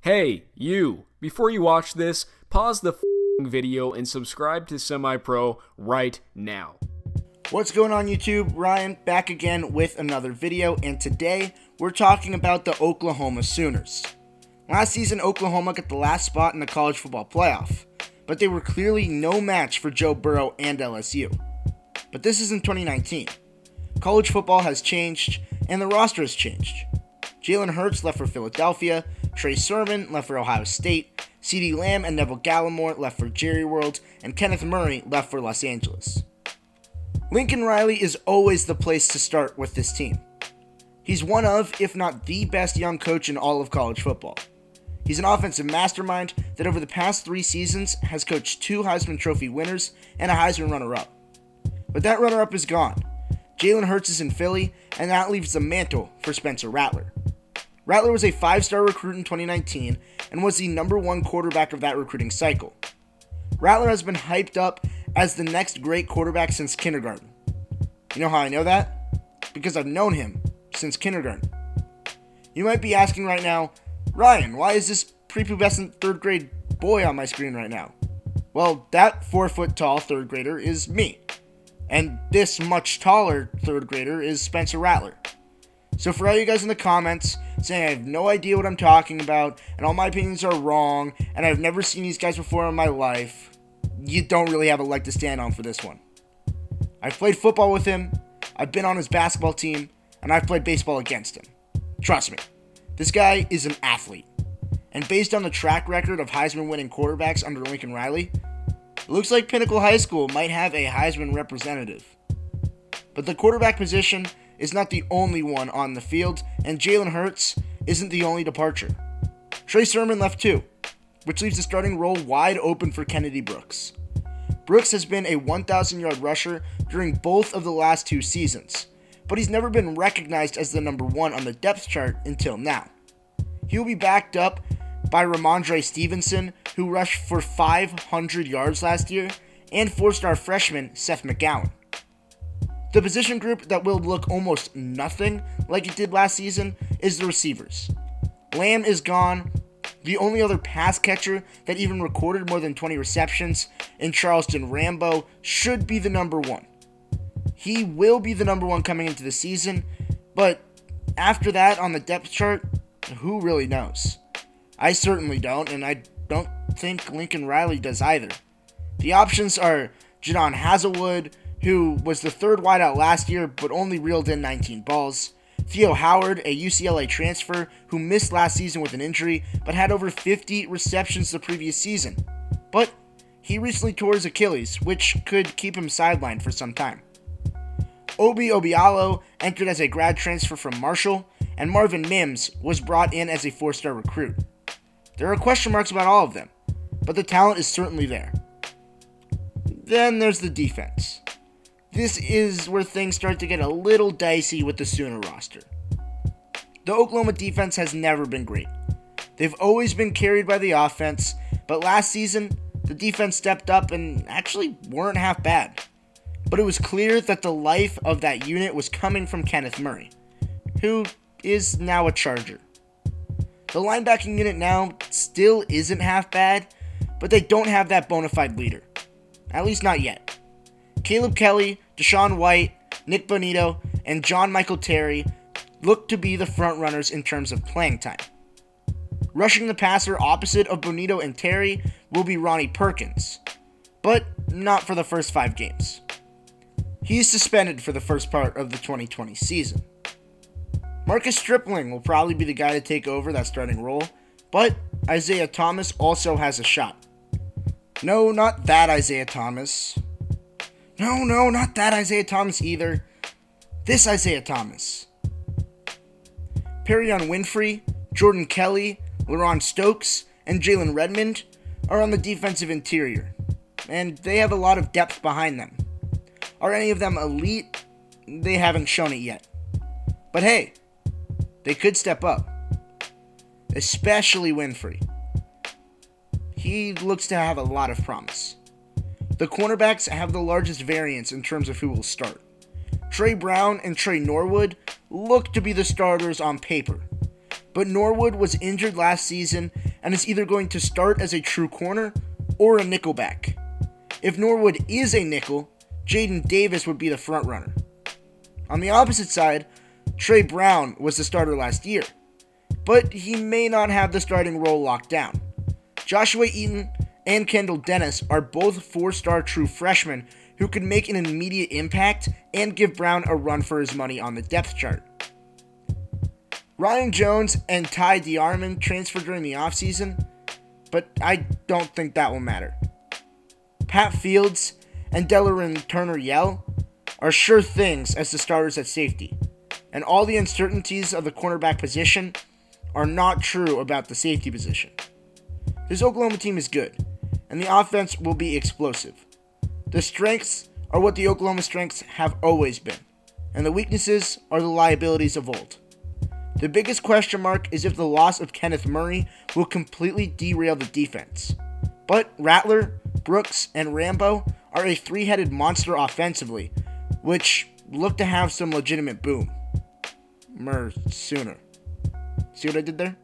Hey, you! Before you watch this, pause the video and subscribe to SemiPro right now. What's going on YouTube? Ryan back again with another video, and today we're talking about the Oklahoma Sooners. Last season, Oklahoma got the last spot in the college football playoff, but they were clearly no match for Joe Burrow and LSU. But this is in 2019. College football has changed, and the roster has changed. Jalen Hurts left for Philadelphia, Trey Sermon left for Ohio State, CeeDee Lamb and Neville Gallimore left for Jerry World, and Kenneth Murray left for Los Angeles. Lincoln Riley is always the place to start with this team. He's one of, if not the best young coach in all of college football. He's an offensive mastermind that over the past 3 seasons has coached 2 Heisman Trophy winners and a Heisman runner-up. But that runner-up is gone. Jalen Hurts is in Philly, and that leaves the mantle for Spencer Rattler. Rattler was a 5-star recruit in 2019 and was the #1 quarterback of that recruiting cycle. Rattler has been hyped up as the next great quarterback since kindergarten. You know how I know that? Because I've known him since kindergarten. You might be asking right now, Ryan, why is this prepubescent 3rd grade boy on my screen right now? Well, that 4-foot-tall 3rd grader is me. And this much taller 3rd grader is Spencer Rattler. So for all you guys in the comments saying I have no idea what I'm talking about and all my opinions are wrong and I've never seen these guys before in my life, you don't really have a leg to stand on for this one. I've played football with him, I've been on his basketball team, and I've played baseball against him. Trust me, this guy is an athlete. And based on the track record of Heisman winning quarterbacks under Lincoln Riley, it looks like Pinnacle High School might have a Heisman representative. But the quarterback position is not the only one on the field, and Jalen Hurts isn't the only departure. Trey Sermon left too, which leaves the starting role wide open for Kennedy Brooks. Brooks has been a 1,000-yard rusher during both of the last 2 seasons, but he's never been recognized as the #1 on the depth chart until now. He will be backed up by Ramondre Stevenson, who rushed for 500 yards last year, and 4-star freshman Seth McGowan. The position group that will look almost nothing like it did last season is the receivers. Lamb is gone. The only other pass catcher that even recorded more than 20 receptions in Charleston Rambo should be the #1. He will be the #1 coming into the season, but after that on the depth chart, who really knows? I certainly don't, and I don't think Lincoln Riley does either. The options are Jadon Hazelwood, who was the 3rd wideout last year but only reeled in 19 balls. Theo Howard, a UCLA transfer who missed last season with an injury but had over 50 receptions the previous season. But he recently tore his Achilles, which could keep him sidelined for some time. Obi Obialo entered as a grad transfer from Marshall, and Marvin Mims was brought in as a 4-star recruit. There are question marks about all of them, but the talent is certainly there. Then there's the defense. This is where things start to get a little dicey with the Sooner roster. The Oklahoma defense has never been great. They've always been carried by the offense, but last season, the defense stepped up and actually weren't half bad. But it was clear that the life of that unit was coming from Kenneth Murray, who is now a Charger. The linebacking unit now still isn't half bad, but they don't have that bona fide leader. At least not yet. Caleb Kelly, Deshaun White, Nick Bonito, and John Michael Terry look to be the front runners in terms of playing time. Rushing the passer opposite of Bonito and Terry will be Ronnie Perkins, but not for the first 5 games. He's suspended for the first part of the 2020 season. Marcus Stripling will probably be the guy to take over that starting role, but Isaiah Thomas also has a shot. No, not that Isaiah Thomas. No, not that Isaiah Thomas either. This Isaiah Thomas. Perrion Winfrey, Jordan Kelly, LaRon Stokes, and Jalen Redmond are on the defensive interior, and they have a lot of depth behind them. Are any of them elite? They haven't shown it yet. But hey, they could step up. Especially Winfrey. He looks to have a lot of promise. The cornerbacks have the largest variance in terms of who will start. Trey Brown and Trey Norwood look to be the starters on paper, but Norwood was injured last season and is either going to start as a true corner or a nickelback. If Norwood is a nickel, Jaden Davis would be the front runner. On the opposite side, Trey Brown was the starter last year, but he may not have the starting role locked down. Joshua Eaton and Kendall Dennis are both four-star true freshmen who could make an immediate impact and give Brown a run for his money on the depth chart. Ryan Jones and Ty DeArmond transferred during the offseason, but I don't think that will matter. Pat Fields and Delarin Turner-Yell are sure things as the starters at safety, and all the uncertainties of the cornerback position are not true about the safety position. This Oklahoma team is good, and the offense will be explosive. The strengths are what the Oklahoma strengths have always been, and the weaknesses are the liabilities of old. The biggest question mark is if the loss of Kenneth Murray will completely derail the defense. But Rattler, Brooks, and Rambo are a three-headed monster offensively, which look to have some legitimate boom. Sooner. See what I did there?